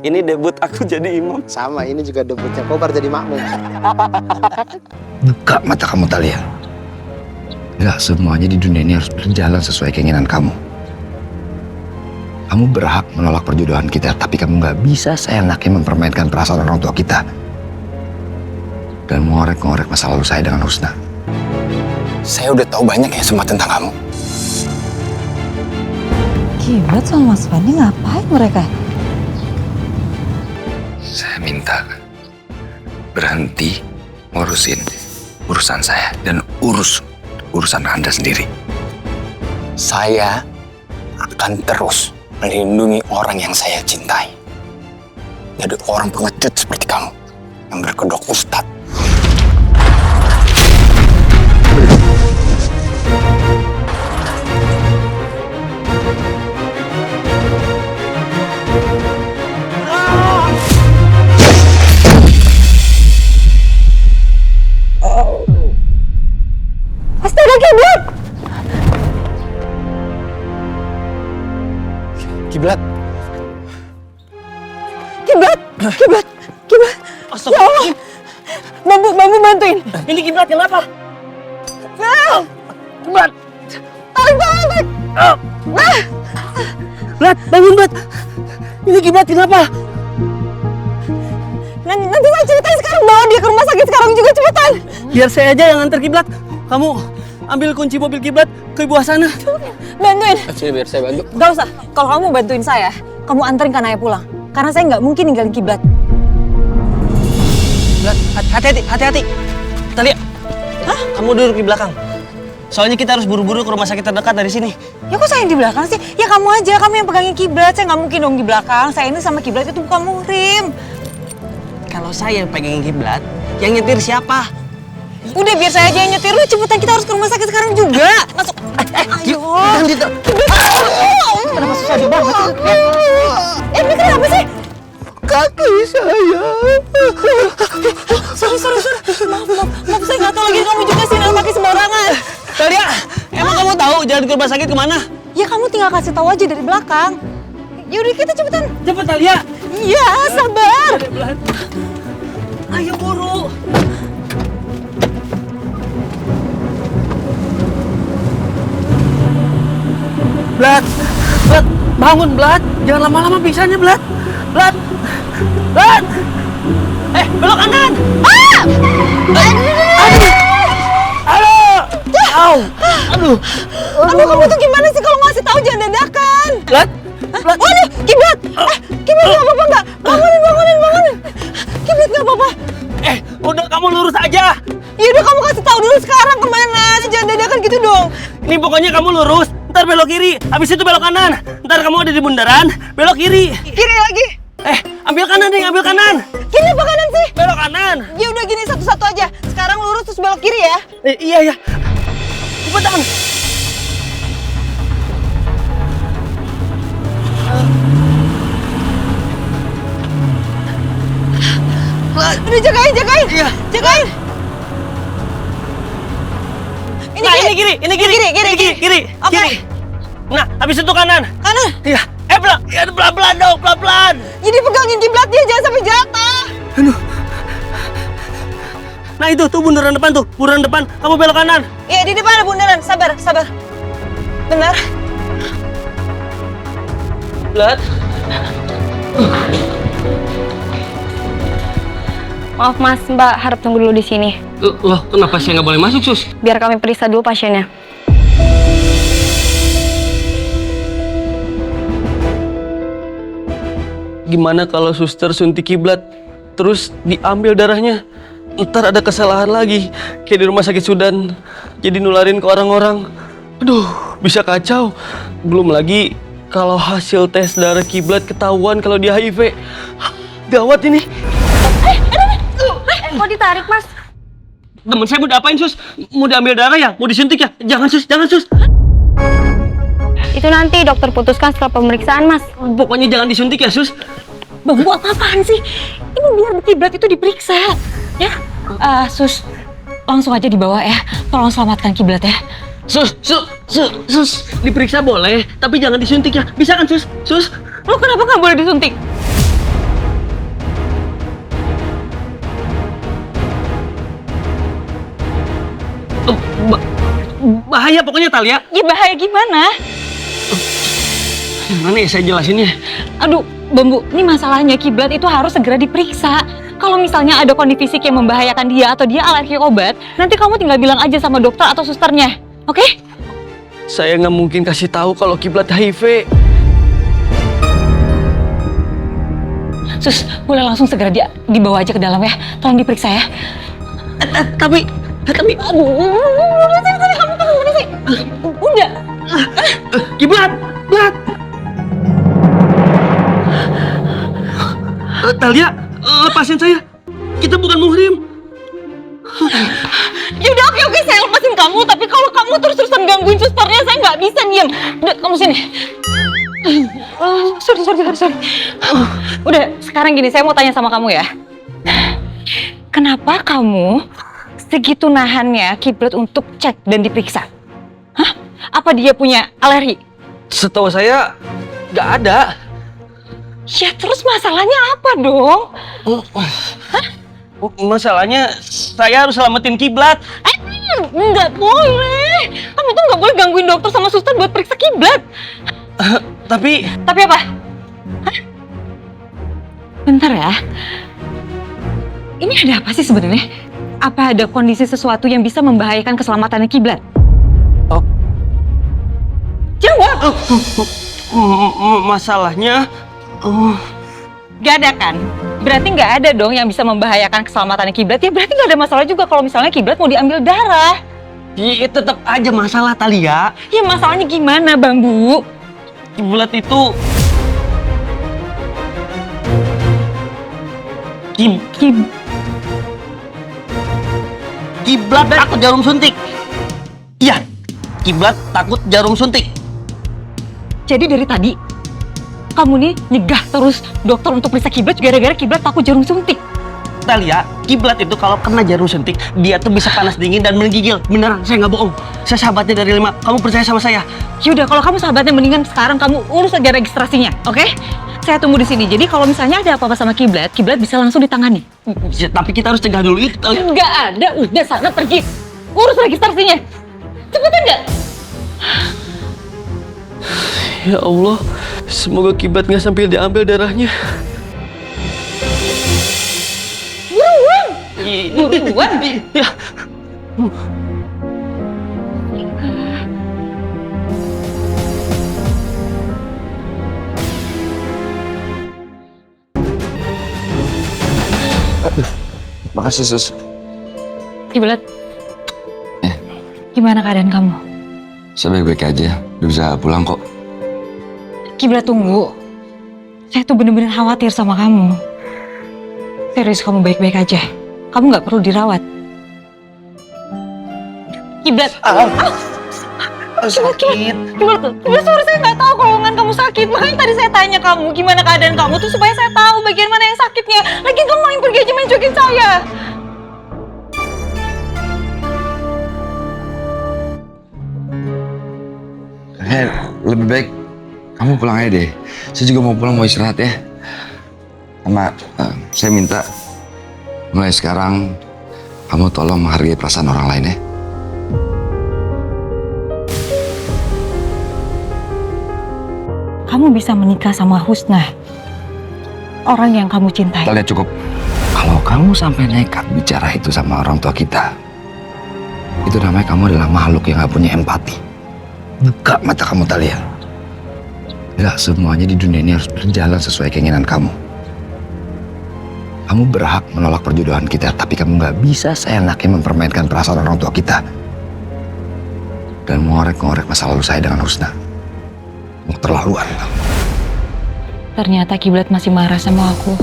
Ini debut aku jadi imam. Sama, ini juga debutnya Kobar jadi makmum. Buka mata kamu, Talia. Gak semuanya di dunia ini harus berjalan sesuai keinginan kamu. Kamu berhak menolak perjodohan kita, tapi kamu gak bisa seenaknya mempermainkan perasaan orang tua kita. Dan mengorek-ngorek masa lalu saya dengan Husna. Saya udah tahu banyak ya semua tentang kamu. Kiblat sama Mas Fandi ngapain mereka? Saya minta berhenti ngurusin urusan saya dan urusan Anda sendiri. Saya akan terus melindungi orang yang saya cintai. Jadi orang pengecut seperti kamu yang berkedok ustadz. Astaga, Kiblat! Kiblat. Kiblat! Kiblat! Kiblat! Ya Allah! Bambu bantuin! Ini Kiblat kenapa? Nah! Kiblat! Tarik balik! Blat, bangun Blat! Ini Kiblat kenapa? Nanti saya ceritain sekarang, bawa dia ke rumah sakit sekarang juga, cepetan! Biar saya aja yang antar Kiblat. Kamu ambil kunci mobil Kiblat ke bawah sana. Bantuin! Sini biar saya bantu. Gak usah, kalau kamu mau bantuin saya, kamu anterin Kanaya pulang. Karena saya nggak mungkin ninggalin Kiblat. Blat, hati-hati. Talia. Hah? Kamu duduk di belakang. Soalnya kita harus buru-buru ke rumah sakit terdekat dari sini. Ya kok saya yang di belakang sih? Ya kamu aja, kamu yang pegangin Kiblat. Saya nggak mungkin dong di belakang. Saya ini sama Kiblat itu bukan muhrim. Kalau saya yang pegangin Kiblat, yang nyetir siapa? Udah biar saya aja yang nyetir. Lu cepetan, kita harus ke rumah sakit sekarang juga. Masuk. Ayo. Kenapa susah banget? Ini kenapa sih? Kaki saya. Sorry. Maaf, saya nggak tahu lagi kamu juga sih naik kaki sembarangan. Talia, emang kamu tahu jalan ke rumah sakit kemana? Ya kamu tinggal kasih tahu aja dari belakang. Yaudah kita cepetan. Cepet Talia. Iya, sabar. Ayo buru. Blat, bangun Blat. Jangan lama-lama pingsannya Blat. Blat. Belok kanan. Aduh, Kamu tuh gimana sih kalau ngasih tahu jangan dadakan? Blat. Waduh, Kiblat. Kiblat nggak apa-apa nggak? Bangunin. Kiblat nggak apa-apa. Udah kamu lurus aja. Ya udah kamu kasih tahu dulu sekarang kemana? Jangan dadakan gitu dong. Ini pokoknya kamu lurus, ntar belok kiri, habis itu belok kanan. Ntar kamu ada di bundaran, belok kiri. Kiri lagi. Ambil kanan deh, ambil kanan. Kiri apa kanan sih? Belok kanan. Ya udah gini satu-satu aja. Sekarang lurus terus belok kiri ya. Iya. Cepetan. Udah jagain. Iya. Jagain. Ini kiri. Oke. Kiri. Nah, habis itu kanan. Kanan. Iya. Pelan-pelan dong, pelan-pelan. Jadi pegangin Kiblatnya jangan sampai jatuh. Aduh. Nah itu tuh bundaran depan. Kamu belok kanan. Iya di depan ada bundaran. Sabar. Benar. Blat. Maaf Mas, Mbak harap tunggu dulu di sini. Loh, kenapa saya nggak boleh masuk, Sus? Biar kami periksa dulu pasiennya. Gimana kalau suster suntik Kiblat, terus diambil darahnya? Ntar ada kesalahan lagi, kayak di rumah sakit Sudan, jadi nularin ke orang-orang. Aduh, bisa kacau. Belum lagi kalau hasil tes darah Kiblat ketahuan kalau dia HIV. Gawat ini. Kok ditarik Mas? Temen saya mau diapain, Sus? Mau diambil darah ya? Mau disuntik ya? Jangan, Sus. Itu nanti dokter putuskan setelah pemeriksaan Mas. Pokoknya jangan disuntik ya, Sus. Bambu apa-apaan sih? Ini biar Kiblat itu diperiksa. Ya, Sus, langsung aja dibawa ya. Tolong selamatkan Kiblat ya. Sus, diperiksa boleh, tapi jangan disuntik ya. Bisa kan, Sus? Lo kenapa nggak boleh disuntik? bahaya pokoknya Talia. Ya bahaya gimana? Gimana ya saya jelasinnya? Aduh, Bambu, ini masalahnya kiblat itu harus segera diperiksa. Kalau misalnya ada kondisi fisik yang membahayakan dia atau dia alergi obat, nanti kamu tinggal bilang aja sama dokter atau susternya, oke? Saya nggak mungkin kasih tahu kalau kiblat HIV. Sus, boleh langsung segera dibawa aja ke dalam ya. Tolong diperiksa ya. Tapi Aduh, udah sih, kamu tuh udah sih. Udah. kiblat. Talia, lepasin saya. Kita bukan muhrim. Yaudah, oke, saya lepasin kamu. Tapi kalau kamu terus-terusan gangguin susternya, saya nggak bisa diam. Udah, kamu sini. Sorry. Udah, sekarang gini, saya mau tanya sama kamu ya. Kenapa kamu segitu nahannya kiblat untuk cek dan diperiksa? Hah? Apa dia punya alergi? Setahu saya nggak ada. Ya terus masalahnya apa dong? Masalahnya saya harus selamatin kiblat. Nggak boleh. Kamu tuh nggak boleh gangguin dokter sama suster buat periksa kiblat. Tapi Tapi apa? Hah? Bentar ya. Ini ada apa sih sebenarnya? Apa ada kondisi sesuatu yang bisa membahayakan keselamatan kiblat? Oh. Jawab. Masalahnya Gak ada kan? Berarti nggak ada dong yang bisa membahayakan keselamatan kiblat. Ya berarti nggak ada masalah juga kalau misalnya kiblat mau diambil darah. ya, tetap aja masalah Talia. Ya masalahnya gimana, Bambu? Kiblat itu kiblat takut jarum suntik. Iya, kiblat takut jarum suntik. Jadi dari tadi kamu nih nyegah terus dokter untuk periksa kiblat gara-gara kiblat takut jarum suntik. Talia, kiblat itu kalau kena jarum suntik, dia tuh bisa panas dingin dan menggigil. Beneran, saya nggak bohong. Saya sahabatnya dari 5. Kamu percaya sama saya? Yaudah, kalau kamu sahabatnya mendingan sekarang kamu urus aja registrasinya, oke? Saya tunggu di sini. Jadi kalau misalnya ada apa-apa sama kiblat bisa langsung ditangani. Ya, tapi kita harus cegah dulu itu. Nggak ada, udah sana pergi. Urus registrasinya. Cepetan nggak? Ya Allah, semoga kiblat nggak sampai diambil darahnya. Buruan. Ya. Makasih, Sus. Kiblat. Gimana keadaan kamu? Saya baik-baik aja. Udah bisa pulang kok. Kiblat, tunggu. Saya tuh bener-bener khawatir sama kamu. Serius, kamu baik-baik aja. Kamu nggak perlu dirawat. Kiblat. Sakit. Kiblat, sorry, saya nggak tahu kalau lengan kamu sakit. Makanya tadi saya tanya kamu gimana keadaan kamu tuh supaya saya tahu bagian mana yang sakitnya. Lagian kamu main pergi aja main jokin saya. Lebih baik kamu pulang aja deh. Saya juga mau pulang, mau istirahat ya. Sama saya minta mulai sekarang kamu tolong menghargai perasaan orang lain ya. Kamu bisa menikah sama Husna, orang yang kamu cintai. Talia, cukup. Kalau kamu sampai nekat bicara itu sama orang tua kita, itu namanya kamu adalah makhluk yang gak punya empati. Buka mata kamu, Talia. Gak semuanya di dunia ini harus berjalan sesuai keinginan kamu. Kamu berhak menolak perjodohan kita, tapi kamu gak bisa seenaknya mempermainkan perasaan orang tua kita. Dan mengorek-ngorek masa lalu saya dengan Husna. Mau keterlaluan. Ternyata Kiblat masih marah sama aku.